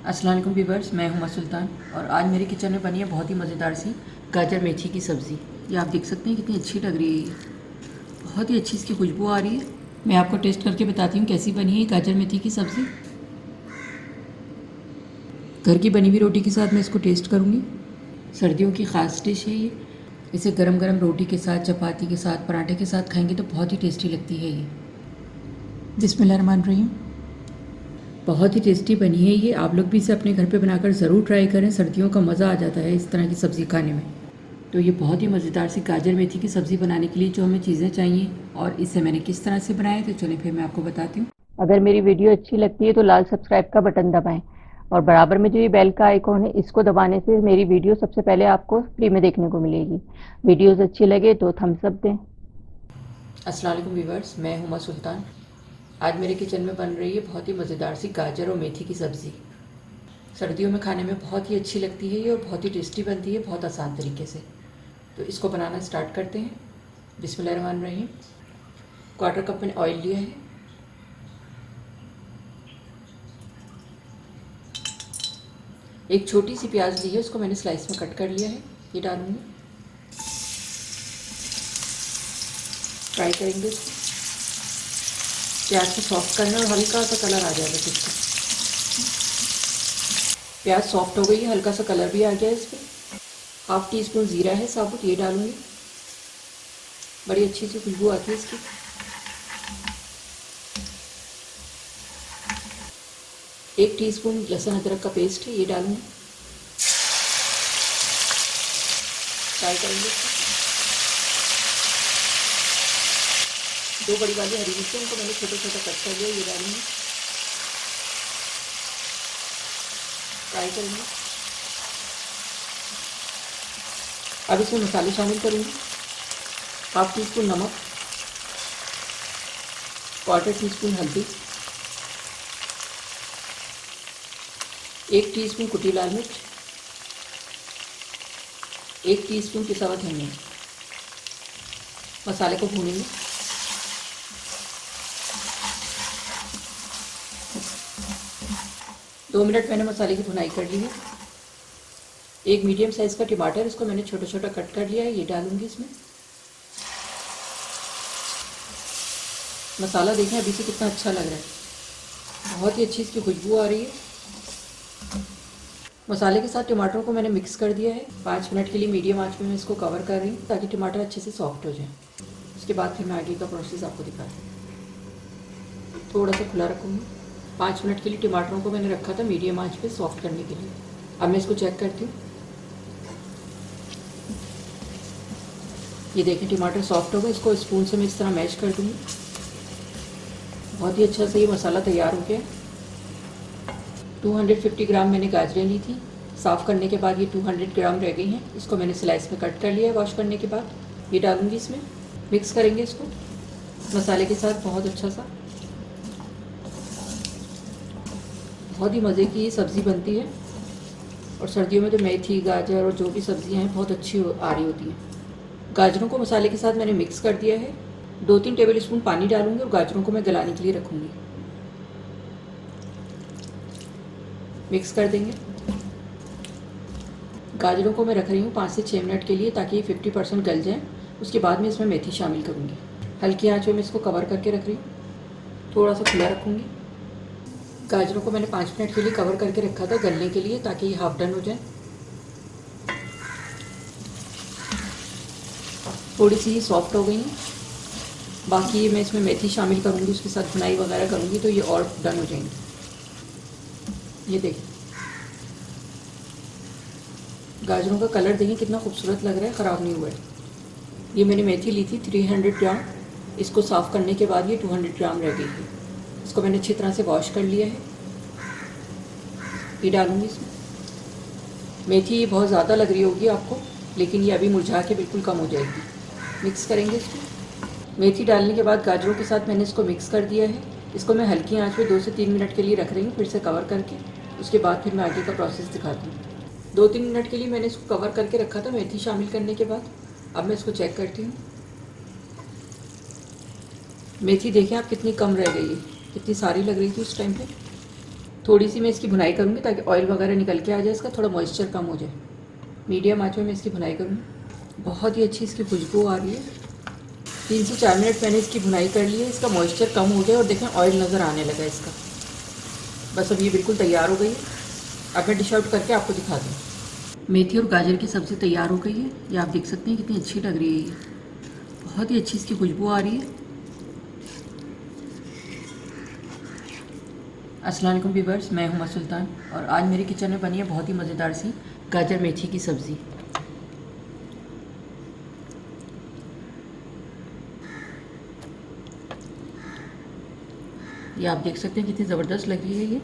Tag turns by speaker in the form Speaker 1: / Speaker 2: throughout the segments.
Speaker 1: अस्सलाम वालेकुम व्यूअर्स, मैं हूं सुल्तान और आज मेरे किचन में बनी है बहुत ही मज़ेदार सी गाजर मेथी की सब्ज़ी। ये आप देख सकते हैं कितनी अच्छी लग रही है। ये बहुत ही अच्छी इसकी खुशबू आ रही है। मैं आपको टेस्ट करके बताती हूँ कैसी बनी है गाजर मेथी की सब्ज़ी। घर की बनी हुई रोटी के साथ मैं इसको टेस्ट करूँगी। सर्दियों की ख़ास डिश है ये। इसे गरम गरम रोटी के साथ, चपाती के साथ, पराठे के साथ खाएंगे तो बहुत ही टेस्टी लगती है ये। बिस्मिल्लाहिर्रहमानिर्रहीम। बहुत ही टेस्टी बनी है ये। आप लोग भी इसे अपने घर पे बनाकर ज़रूर ट्राई करें। सर्दियों का मज़ा आ जाता है इस तरह की सब्ज़ी खाने में। तो ये बहुत ही मज़ेदार सी गाजर मेथी की सब्ज़ी बनाने के लिए जो हमें चीज़ें चाहिए और इसे मैंने किस तरह से बनाया, तो चलिए फिर मैं आपको बताती हूँ।
Speaker 2: अगर मेरी वीडियो अच्छी लगती है तो लाल सब्सक्राइब का बटन दबाएं और बराबर में जो ये बेल का आइकॉन है इसको दबाने से मेरी वीडियो सबसे पहले आपको फ्री में देखने को मिलेगी। वीडियोस अच्छी लगे तो थम्स अप दें।
Speaker 1: अस्सलाम वालेकुम व्यूअर्स, मैं हूं सुल्तान। आज मेरे किचन में बन रही है बहुत ही मज़ेदार सी गाजर और मेथी की सब्ज़ी। सर्दियों में खाने में बहुत ही अच्छी लगती है ये और बहुत ही टेस्टी बनती है, बहुत आसान तरीके से। तो इसको बनाना स्टार्ट करते हैं। बिस्मिल्लाहिर्रहमानिर्रहीम। क्वार्टर कप मैंने ऑयल लिया है। एक छोटी सी प्याज ली है, उसको मैंने स्लाइस में कट कर लिया है। ये डालूंगी, फ्राई करेंगे इसको। प्याज को सॉफ्ट करना और हल्का सा कलर आ जाएगा इसका। प्याज सॉफ्ट हो गई है, हल्का सा कलर भी आ गया है इस पर। हाफ टी स्पून ज़ीरा है साबुत, ये डालूंगी। बड़ी अच्छी सी खुशबू आती है इसकी। एक टीस्पून लहसुन अदरक का पेस्ट है, ये डालूंगी। फ्राई करेंगे इसको। 2 बड़ी वाली हरी मिर्ची, उनको मैंने छोटे छोटे कट कर लिया, ये डालूंगी। फ्राई करेंगे। अब इसमें मसाले शामिल करूंगी। हाफ टी स्पून नमक, क्वार्टर टी स्पून हल्दी, 1 टीस्पून कुटी लाल मिर्च, 1 टीस्पून पिसा हुआ धनिया। मसाले को भूनेंगे। दो मिनट मैंने मसाले की भुनाई कर ली है। एक मीडियम साइज़ का टमाटर, इसको मैंने छोटा छोटा कट कर लिया है, ये डालूंगी इसमें। मसाला देखें अभी से कितना अच्छा लग रहा है, बहुत ही अच्छी इसकी खुशबू आ रही है। मसाले के साथ टमाटर को मैंने मिक्स कर दिया है। 5 मिनट के लिए मीडियम आंच में मैं इसको कवर कर रही हूँ ताकि टमाटर अच्छे से सॉफ्ट हो जाए। उसके बाद फिर मैं आगे का प्रोसेस आपको दिखाती हूँ। थोड़ा सा खुला रखूँगी। 5 मिनट के लिए टमाटरों को मैंने रखा था मीडियम आंच पे सॉफ्ट करने के लिए। अब मैं इसको चेक करती हूँ। ये देखें टमाटर सॉफ्ट हो गए। इसको स्पून से मैं इस तरह मैश कर दूँगी। बहुत ही अच्छा से ये मसाला तैयार हो गया। 250 ग्राम मैंने गाजरें ली थी। साफ़ करने के बाद ये 200 ग्राम रह गई हैं। इसको मैंने स्लाइस में कट कर लिया है वॉश करने के बाद। ये डालूँगी इसमें, मिक्स करेंगे इसको मसाले के साथ बहुत अच्छा सा। बहुत ही मज़े की ये सब्ज़ी बनती है और सर्दियों में तो मेथी, गाजर और जो भी सब्ज़ियाँ हैं बहुत अच्छी आ रही होती हैं। गाजरों को मसाले के साथ मैंने मिक्स कर दिया है। 2-3 टेबल स्पून पानी डालूंगी और गाजरों को मैं गलाने के लिए रखूँगी। मिक्स कर देंगे। गाजरों को मैं रख रही हूँ 5 से 6 मिनट के लिए ताकि ये 50% गल जाए। उसके बाद में इसमें मेथी शामिल करूँगी। हल्की आंच में मैं इसको कवर करके रख रही हूँ। थोड़ा सा खुला रखूँगी। गाजरों को मैंने 5 मिनट के लिए कवर करके रखा था गलने के लिए ताकि ये हाफ डन हो जाए। थोड़ी सी ये सॉफ्ट हो गई हैं। बाकी मैं इसमें मेथी शामिल करूँगी, उसके साथ भुनाई वगैरह करूँगी तो ये और डन हो जाएंगी। ये देखिए गाजरों का कलर देखिए कितना खूबसूरत लग रहा है, ख़राब नहीं हुआ है। ये मैंने मेथी ली थी 300 ग्राम। इसको साफ़ करने के बाद ये 200 ग्राम रह गई थी। इसको मैंने अच्छी तरह से वॉश कर लिया है। ये डालूँगी इसमें। मेथी बहुत ज़्यादा लग रही होगी आपको, लेकिन ये अभी मुरझा के बिल्कुल कम हो जाएगी। मिक्स करेंगे इसको। मेथी डालने के बाद गाजरों के साथ मैंने इसको मिक्स कर दिया है। इसको मैं हल्की आंच पे 2 से 3 मिनट के लिए रख रही हूँ, फिर से कवर करके। उसके बाद फिर मैं आगे का प्रोसेस दिखाती हूँ। 2-3 मिनट के लिए मैंने इसको कवर करके रखा था मेथी शामिल करने के बाद। अब मैं इसको चेक करती हूँ। मेथी देखें आप कितनी कम रह गई है, कितनी सारी लग रही थी उस टाइम पे। थोड़ी सी मैं इसकी भुनाई करूँगी ताकि ऑयल वगैरह निकल के आ जाए, इसका थोड़ा मॉइस्चर कम हो जाए। मीडियम आंच में मैं इसकी भुनाई करूँगी। बहुत ही अच्छी इसकी खुशबू आ रही है। 3 से 4 मिनट मैंने इसकी भुनाई कर ली है। इसका मॉइस्चर कम हो गया और देखें ऑयल नज़र आने लगा इसका। बस अब ये बिल्कुल तैयार हो गई है। अब मैं डिश आउट करके आपको दिखा दूँ। मेथी और गाजर की सब्ज़ी तैयार हो गई है। ये आप देख सकते हैं कितनी अच्छी लग रही है। ये बहुत ही अच्छी इसकी खुशबू आ रही है। अस्सलाम वालेकुम व्यूअर्स, मैं हूं सुल्तान और आज मेरे किचन में बनी है बहुत ही मज़ेदार सी गाजर मेथी की सब्ज़ी। ये आप देख सकते हैं कितनी ज़बरदस्त लग रही है ये।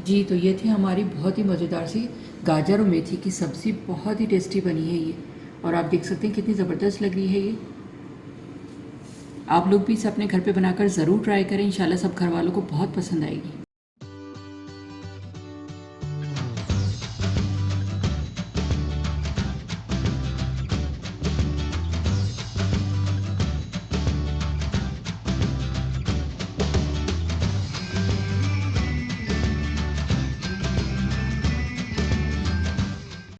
Speaker 1: जी तो ये थी हमारी बहुत ही मज़ेदार सी गाजर और मेथी की सब्ज़ी। बहुत ही टेस्टी बनी है ये और आप देख सकते हैं कितनी ज़बरदस्त लग रही है ये। आप लोग भी इसे अपने घर पे बनाकर ज़रूर ट्राई करें। इंशाल्लाह सब घर वालों को बहुत पसंद आएगी।